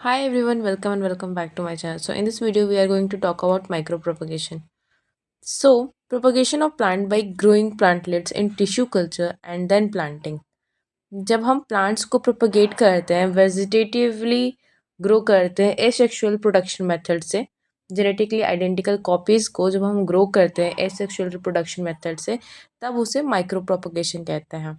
Hi everyone, welcome and welcome back to my channel. So in this video we are going to talk about micropropagation. So propagation of plant by growing plantlets in tissue culture and then planting. जब हम plants को propagate करते हैं vegetatively grow करते हैं asexual production method से genetically identical copies को जब हम ग्रो करते हैं एसेक्सुअल रिप्रोडक्शन मेथड से तब उसे माइक्रो प्रोपगेशन कहते हैं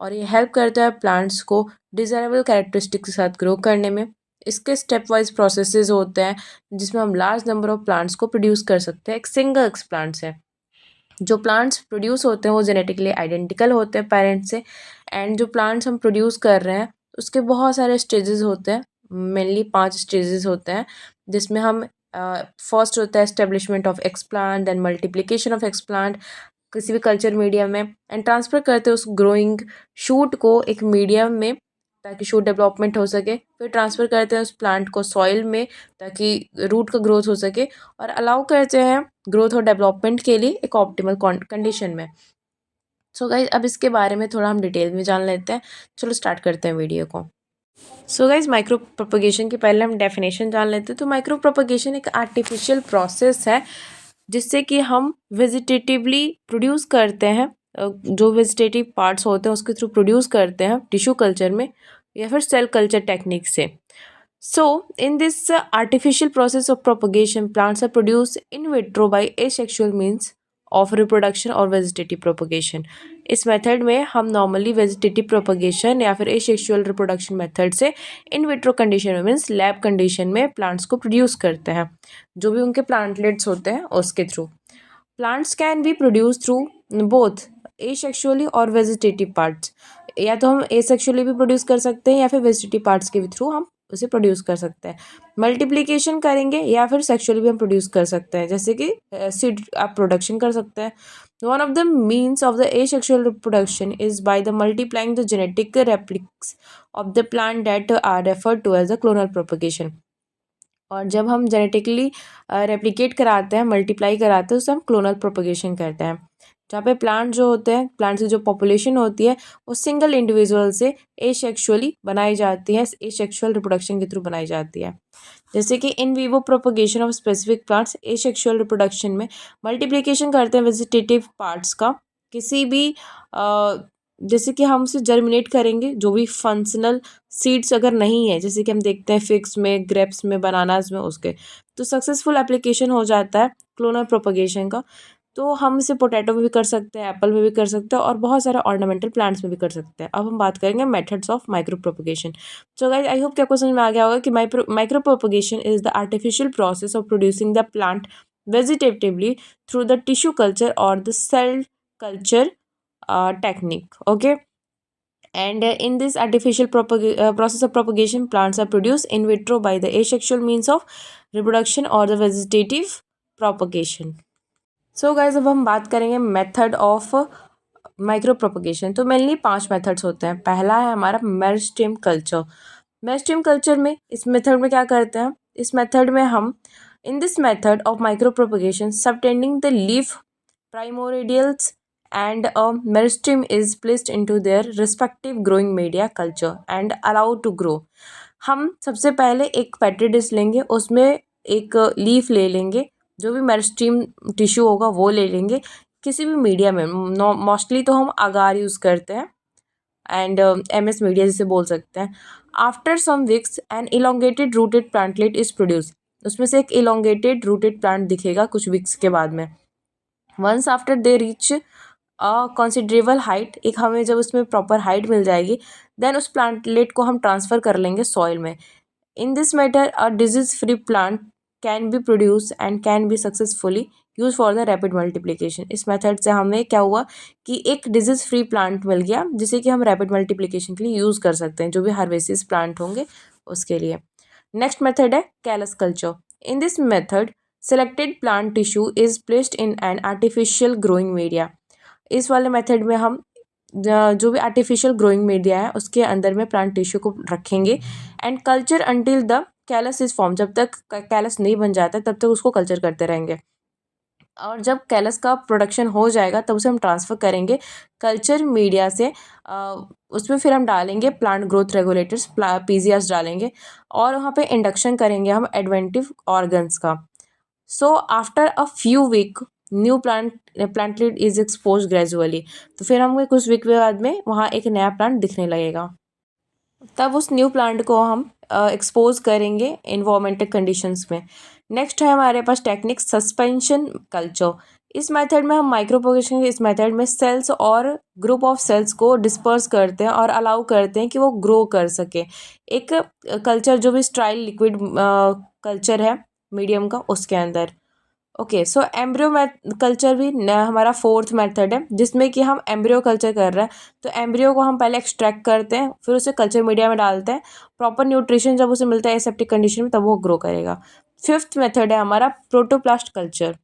और ये हेल्प करता है प्लांट्स को डिज़ायरेबल कैरेक्टरिस्टिक के साथ ग्रो करने में। इसके स्टेप वाइज प्रोसेसेस होते हैं जिसमें हम लार्ज नंबर ऑफ प्लांट्स को प्रोड्यूस कर सकते हैं एक सिंगल एक्स प्लांट से। जो प्लांट्स प्रोड्यूस होते हैं वो जेनेटिकली आइडेंटिकल होते हैं पेरेंट से एंड जो प्लांट्स हम प्रोड्यूस कर रहे हैं उसके बहुत सारे स्टेजेस होते हैं। मेनली 5 स्टेजेस होते हैं जिसमें हम फर्स्ट होता है establishment of explant, then multiplication of explant किसी भी कल्चर मीडियम में एंड ट्रांसफ़र करते हैं उस ग्रोइंग शूट को एक मीडियम में ताकि शूट डेवलपमेंट हो सके। फिर ट्रांसफ़र करते हैं उस प्लांट को सॉइल में ताकि रूट का ग्रोथ हो सके और अलाउ करते हैं ग्रोथ और डेवलपमेंट के लिए एक ऑप्टिमल कंडीशन में। सो गाइज अब इसके बारे में थोड़ा हम डिटेल में जान लेते हैं। चलो स्टार्ट करते हैं वीडियो को। सो गाइज माइक्रो प्रोपगेशन के पहले हम डेफिनेशन जान लेते हैं। तो माइक्रो प्रोपगेशन एक आर्टिफिशियल प्रोसेस है जिससे कि हम वेजिटेटिवली प्रोड्यूस करते हैं जो वेजिटेटिव पार्ट्स होते हैं उसके थ्रू प्रोड्यूस करते हैं टिश्यू कल्चर में या फिर सेल कल्चर टेक्निक से। So, in this artificial process of propagation, plants are produced in vitro by asexual means of reproduction और vegetative propagation. इस मेथड में हम नॉर्मली वेजिटेटिव प्रोपगेशन या फिर एसेक्सुअल रिप्रोडक्शन मेथड से इन विट्रो कंडीशन में means lab condition में plants को प्रोड्यूस करते हैं जो भी उनके प्लांटलेट्स होते हैं उसके through. Plants can be produce through both asexually और वेजिटेटिव पार्ट्स, या तो हम एसेक्सुअली भी प्रोड्यूस कर सकते हैं या फिर वेजिटेटिव पार्ट्स के भी थ्रू हम उसे प्रोड्यूस कर सकते हैं। मल्टीप्लिकेशन करेंगे या फिर सेक्सुअली भी हम प्रोड्यूस कर सकते हैं जैसे कि सीड आप प्रोडक्शन कर सकते हैं। One of the means of the asexual reproduction is by the multiplying the genetic replicas of the plant that are referred to as the clonal propagation. और जब हम जेनेटिकली रेप्लिकेट कराते हैं मल्टीप्लाई कराते हैं उसे हम क्लोनल प्रोपगेशन करते हैं जहाँ पे प्लांट जो होते हैं प्लांट्स की जो पॉपुलेशन होती है वो सिंगल इंडिविजुअल से एसेक्सुअली बनाई जाती है एसेक्सुअल रिप्रोडक्शन के थ्रू बनाई जाती है। जैसे कि in vivo propagation of specific plants asexual reproduction में मल्टीप्लिकेशन करते हैं वेजिटेटिव पार्ट्स का किसी भी जैसे कि हम उसे जर्मिनेट करेंगे जो भी फंक्शनल सीड्स अगर नहीं है जैसे कि हम देखते हैं फिग्स में, ग्रेप्स में, बनानास में उसके तो सक्सेसफुल एप्लीकेशन हो जाता है क्लोनल प्रोपगेशन का। तो हम इसे पोटैटो में भी कर सकते हैं, एप्पल में भी कर सकते हैं और बहुत सारे ऑर्नामेंटल प्लांट्स में भी कर सकते हैं। अब हम बात करेंगे methods of micro propagation. So guys I hope कि आपको समझ में आ गया होगा कि micro propagation is the artificial process of producing the plant vegetatively through the tissue culture और the cell culture technique. Okay, and in this artificial process of propagation plants are produced in vitro by the asexual means of reproduction or the vegetative propagation. So guys अब हम बात करेंगे method of micro propagation. तो mainly 5 methods होते हैं। पहला है हमारा मेरिस्टेम कल्चर। मेरिस्टेम कल्चर में इस मेथड में क्या करते हैं, इस मेथड में हम in this method of micro propagation subtending the leaf primordials and a meristem is placed into their respective growing media culture and allowed to grow. हम सबसे पहले एक पेट्री डिश लेंगे उसमें एक लीफ ले लेंगे जो भी मेरिस्टेम टिश्यू होगा वो ले लेंगे किसी भी मीडिया में। मोस्टली तो हम अगार यूज़ करते हैं एंड MS मीडिया जिसे बोल सकते हैं। After some weeks an elongated rooted plantlet is produce, उसमें से एक इलोंगेटेड रूटेड प्लांट दिखेगा कुछ वीक्स के बाद में। Once after they reach considerable height, एक हमें जब उसमें प्रॉपर हाइट मिल जाएगी देन उस प्लांटलेट को हम ट्रांसफ़र कर लेंगे सॉइल में। In this matter a disease free plant can be produce and can be successfully use for the rapid multiplication. इस मेथड से हमें क्या हुआ कि एक डिजीज फ्री प्लांट मिल गया जिसे कि हम रैपिड मल्टीप्लिकेशन के लिए यूज़ कर सकते हैं जो भी हार्वेसिस प्लांट होंगे उसके लिए। नेक्स्ट मेथड है callus culture. In this method selected plant tissue is placed in an artificial growing media। इस वाले मेथड में हम जो भी आर्टिफिशियल ग्रोइंग मीडिया है उसके अंदर में प्लांट टिश्यू को रखेंगे and culture until the callus is form, जब तक कैलस नहीं बन जाता तब तक उसको कल्चर करते रहेंगे। और जब कैलस का प्रोडक्शन हो जाएगा तब उसे हम ट्रांसफ़र करेंगे कल्चर मीडिया से। उसमें फिर हम डालेंगे प्लांट ग्रोथ रेगुलेटर्स, पीजीआर्स डालेंगे, और वहाँ पे इंडक्शन करेंगे हम एडवेंटिव ऑर्गन्स का। So after a few week new plantlet is expose gradually. तो फिर हमें कुछ वीक के बाद में वहाँ एक नया प्लांट दिखने लगेगा। तब उस न्यू प्लांट को हम एक्सपोज करेंगे इन्वायरमेंटल कंडीशंस में। नेक्स्ट है हमारे पास टेक्निक सस्पेंशन कल्चर। इस मेथड में हम माइक्रोपोगेशन के इस मेथड में सेल्स और ग्रुप ऑफ सेल्स को डिस्पर्स करते हैं और अलाउ करते हैं कि वो ग्रो कर सके। एक कल्चर जो भी स्ट्राइल लिक्विड कल्चर है मीडियम का, उसके अंदर। ओके, सो एम्ब्रियो कल्चर भी हमारा फोर्थ मेथड है जिसमें कि हम एम्ब्रियो कल्चर कर रहे हैं। तो एम्ब्रियो को हम पहले एक्सट्रैक्ट करते हैं, फिर उसे कल्चर मीडिया में डालते हैं। प्रॉपर न्यूट्रिशन जब उसे मिलता है एसेप्टिक कंडीशन में, तब वो ग्रो करेगा। फिफ्थ मेथड है हमारा प्रोटोप्लास्ट कल्चर।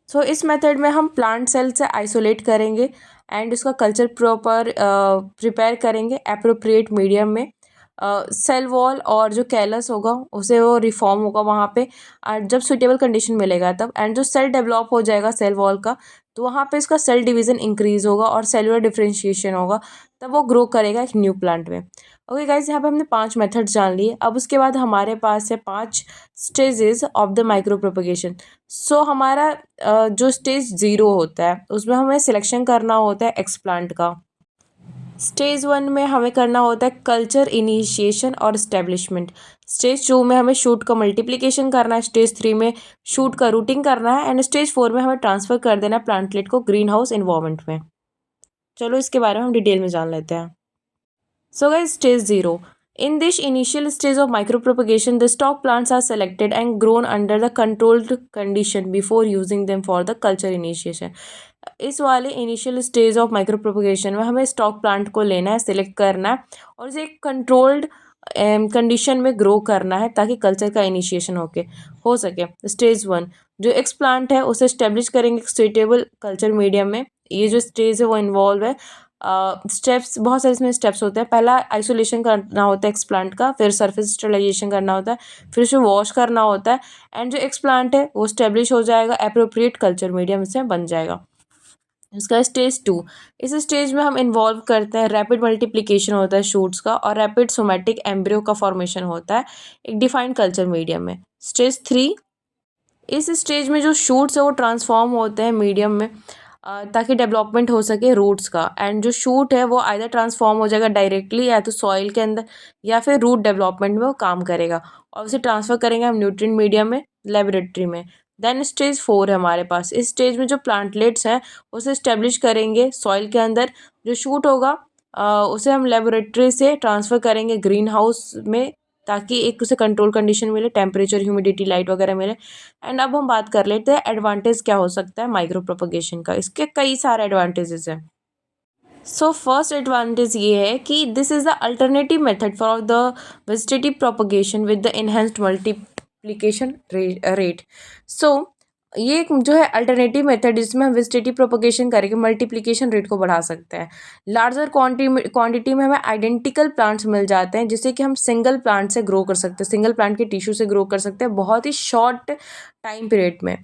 सो इस मेथड में हम प्लांट सेल से आइसोलेट करेंगे एंड उसका कल्चर प्रॉपर प्रिपेयर करेंगे एप्रोप्रिएट मीडियम में। सेल वॉल और जो कैलस होगा उसे वो रिफॉर्म होगा वहाँ पे, और जब सुटेबल कंडीशन मिलेगा तब, एंड जो सेल डेवलप हो जाएगा सेल वॉल का, तो वहाँ पे इसका सेल डिवीजन इंक्रीज होगा और सेलुलर डिफ्रेंशिएशन होगा, तब वो ग्रो करेगा एक न्यू प्लांट में। ओके गाइज, यहाँ पे हमने 5 मेथड्स जान लिए। अब उसके बाद हमारे पास है 5 stages of the micro propagation. So हमारा जो स्टेज 0 होता है उसमें हमें सिलेक्शन करना होता है एक्सप्लांट का। स्टेज 1 में हमें करना होता है कल्चर इनिशिएशन और इस्टेब्लिशमेंट। स्टेज 2 में हमें शूट का मल्टीप्लिकेशन करना है। स्टेज 3 में शूट का रूटिंग करना है, एंड स्टेज 4 में हमें ट्रांसफ़र कर देना है प्लांटलेट को ग्रीन हाउस इन्वायरमेंट में। चलो इसके बारे में हम डिटेल में जान लेते हैं। So guys, stage 0. In this initial stage of micropropagation, the stock plants are selected and grown under the controlled condition before using them for the culture initiation. इस वाले initial stage of micro propagation में हमें stock plant को लेना है, select करना है और इसे एक कंट्रोल्ड कंडीशन में ग्रो करना है ताकि कल्चर का इनिशिएशन हो सके। स्टेज 1 जो एक्स प्लांट है उसे स्टेब्लिश करेंगे सुइटेबल कल्चर मीडियम में। ये जो स्टेज है वो इन्वॉल्व है स्टेप्स, बहुत सारे इसमें स्टेप्स होते हैं। पहला आइसोलेशन करना होता है एक्सप्लांट का, फिर सरफेस स्टरलाइजेशन करना होता है, फिर उसे वॉश करना होता है, एंड जो एक्सप्लांट है वो स्टेब्लिश हो जाएगा, अप्रोप्रिएट कल्चर मीडियम से बन जाएगा। इसका स्टेज 2, इस स्टेज में हम इन्वॉल्व करते हैं रैपिड मल्टीप्लिकेशन होता है शूट्स का, और रैपिड सोमैटिक एम्ब्रियो का फॉर्मेशन होता है एक डिफाइंड कल्चर मीडियम में। स्टेज 3, इस स्टेज में जो शूट्स है वो ट्रांसफॉर्म होते हैं मीडियम में ताकि डेवलपमेंट हो सके रूट्स का, एंड जो शूट है वो आइदर ट्रांसफॉर्म हो जाएगा डायरेक्टली या तो सॉइल के अंदर, या फिर रूट डेवलपमेंट में वो काम करेगा, और उसे ट्रांसफ़र करेंगे हम न्यूट्रिएंट मीडियम में लेबोरेटरी में। देन स्टेज 4 है हमारे पास। इस स्टेज में जो प्लांटलेट्स हैं उसे इस्टेब्लिश करेंगे सॉइल के अंदर। जो शूट होगा उसे हम लेबोरेटरी से ट्रांसफ़र करेंगे ग्रीन हाउस में ताकि एक उसे कंट्रोल कंडीशन मिले, टेम्परेचर, ह्यूमिडिटी, लाइट वगैरह मिले। एंड अब हम बात कर लेते हैं एडवांटेज क्या हो सकता है माइक्रो प्रोपगेशन का। इसके कई सारे एडवांटेजेस हैं। सो फर्स्ट एडवांटेज ये है कि this is the alternative method for the vegetative propagation with the enhanced multiplication rate. So ये एक जो है अल्टरनेटिव मेथड जिसमें हम वेजिटेटिव प्रोपगेशन करके मल्टीप्लिकेशन रेट को बढ़ा सकते हैं। लार्जर क्वांटिटी में हमें आइडेंटिकल प्लांट्स मिल जाते हैं जिससे कि हम सिंगल प्लांट से ग्रो कर सकते हैं, सिंगल प्लांट के टिश्यू से ग्रो कर सकते हैं बहुत ही शॉर्ट टाइम पीरियड में।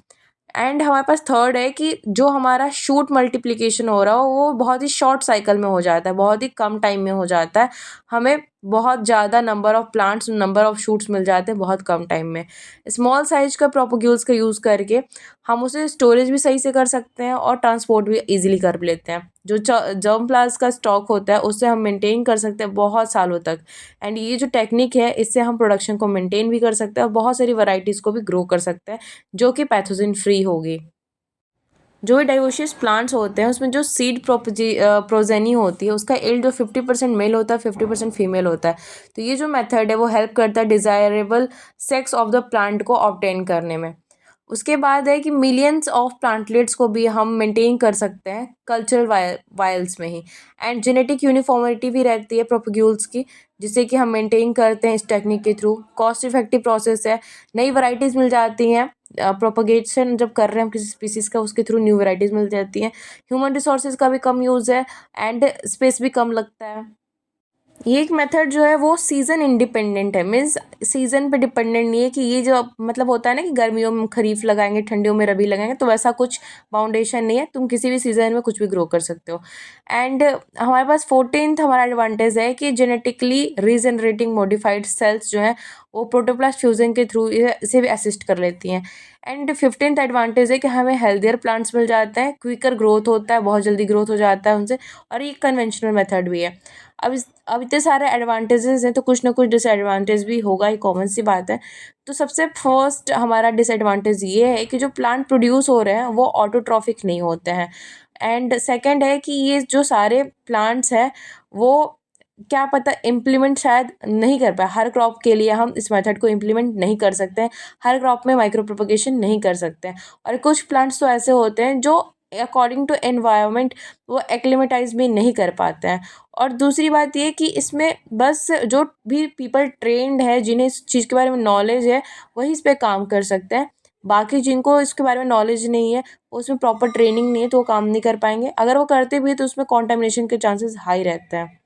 एंड हमारे पास थर्ड है कि जो हमारा शूट मल्टीप्लिकेशन हो रहा हो वो बहुत ही शॉर्ट साइकिल में हो जाता है, बहुत ही कम टाइम में हो जाता है। हमें बहुत ज़्यादा number of plants, number of shoots मिल जाते हैं बहुत कम टाइम में। स्मॉल साइज़ का प्रोपोग्यूल्स का यूज़ करके हम उसे स्टोरेज भी सही से कर सकते हैं और ट्रांसपोर्ट भी ईज़िली कर लेते हैं। जो जर्म प्लाज़ का स्टॉक होता है उससे हम मेंटेन कर सकते हैं बहुत सालों तक, एंड ये जो टेक्निक है इससे हम प्रोडक्शन को मेंटेन भी कर सकते हैं और बहुत सारी वैराइटीज़ को भी ग्रो कर सकते हैं जो कि पैथोजन फ्री होगी। जो भी डाइवोशियस प्लांट्स होते हैं उसमें जो सीड प्रोजेनी होती है उसका एल्ड जो 50% मेल होता है 50% फीमेल होता है। तो ये जो मेथड है वो हेल्प करता है desirable sex of the plant को ऑब्टेन करने में। उसके बाद है कि मिलियंस ऑफ प्लांटलेट्स को भी हम मेंटेन कर सकते हैं कल्चरल वायल्स में ही, एंड जेनेटिक यूनिफॉर्मिटी भी रहती है प्रोपग्यूल्स की जिसे कि हम मेंटेन करते हैं इस टेक्निक के थ्रू। कॉस्ट इफेक्टिव प्रोसेस है, नई वैराइटीज़ मिल जाती हैं प्रोपगेशन जब कर रहे हैं हम किसी स्पीसीज़ का उसके थ्रू न्यू वैराइटीज़ मिल जाती हैं। ह्यूमन रिसोर्सेज का भी कम यूज़ है एंड स्पेस भी कम लगता है। ये एक मेथड जो है वो सीज़न इंडिपेंडेंट है, मीन्स सीज़न पे डिपेंडेंट नहीं है कि ये जो मतलब होता है ना कि गर्मियों में खरीफ लगाएंगे, ठंडियों में रबी लगाएंगे, तो वैसा कुछ बाउंडेशन नहीं है, तुम किसी भी सीज़न में कुछ भी ग्रो कर सकते हो। एंड हमारे पास 14th हमारा एडवांटेज है कि जेनेटिकली रीजनरेटिंग मॉडिफाइड सेल्स जो हैं वो प्रोटोप्लास्ट फ्यूजन के थ्रू इसे भी असिस्ट कर लेती हैं। एंड 15th एडवांटेज है कि हमें हेल्दियर प्लांट्स मिल जाते हैं, क्विकर ग्रोथ होता है, बहुत जल्दी ग्रोथ हो जाता है उनसे, और ये कन्वेंशनल मेथड भी है। अब इतने सारे एडवांटेजेस हैं तो कुछ ना कुछ डिसएडवांटेज भी होगा, ही कॉमन सी बात है। तो सबसे फर्स्ट हमारा डिसएडवांटेज ये है कि जो प्लांट प्रोड्यूस हो रहे हैं वो ऑटोट्रॉफिक नहीं होते हैं। एंड सेकंड है कि ये जो सारे प्लांट्स हैं वो क्या पता इम्प्लीमेंट शायद नहीं कर पाए, हर क्रॉप के लिए हम इस मेथड को इम्प्लीमेंट नहीं कर सकते हैं, हर क्रॉप में माइक्रो प्रोपगेशन नहीं कर सकते हैं। और कुछ प्लांट्स तो ऐसे होते हैं जो अकॉर्डिंग टू एनवायरनमेंट वो एक्लिमेटाइज भी नहीं कर पाते हैं। और दूसरी बात ये कि इसमें बस जो भी पीपल ट्रेंड है, जिन्हें इस चीज़ के बारे में नॉलेज है, वही इस पे काम कर सकते हैं। बाकी जिनको इसके बारे में नॉलेज नहीं है, उसमें प्रॉपर ट्रेनिंग नहीं है, तो वो काम नहीं कर पाएंगे। अगर वो करते भी तो उसमें कॉन्टामिनेशन के चांसेस हाई रहते हैं।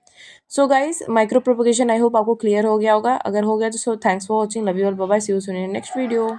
So guys, micropropagation I hope आपको क्लियर हो गया होगा। अगर हो गया तो so thanks for watching, love you all, bye bye, see you soon in next video.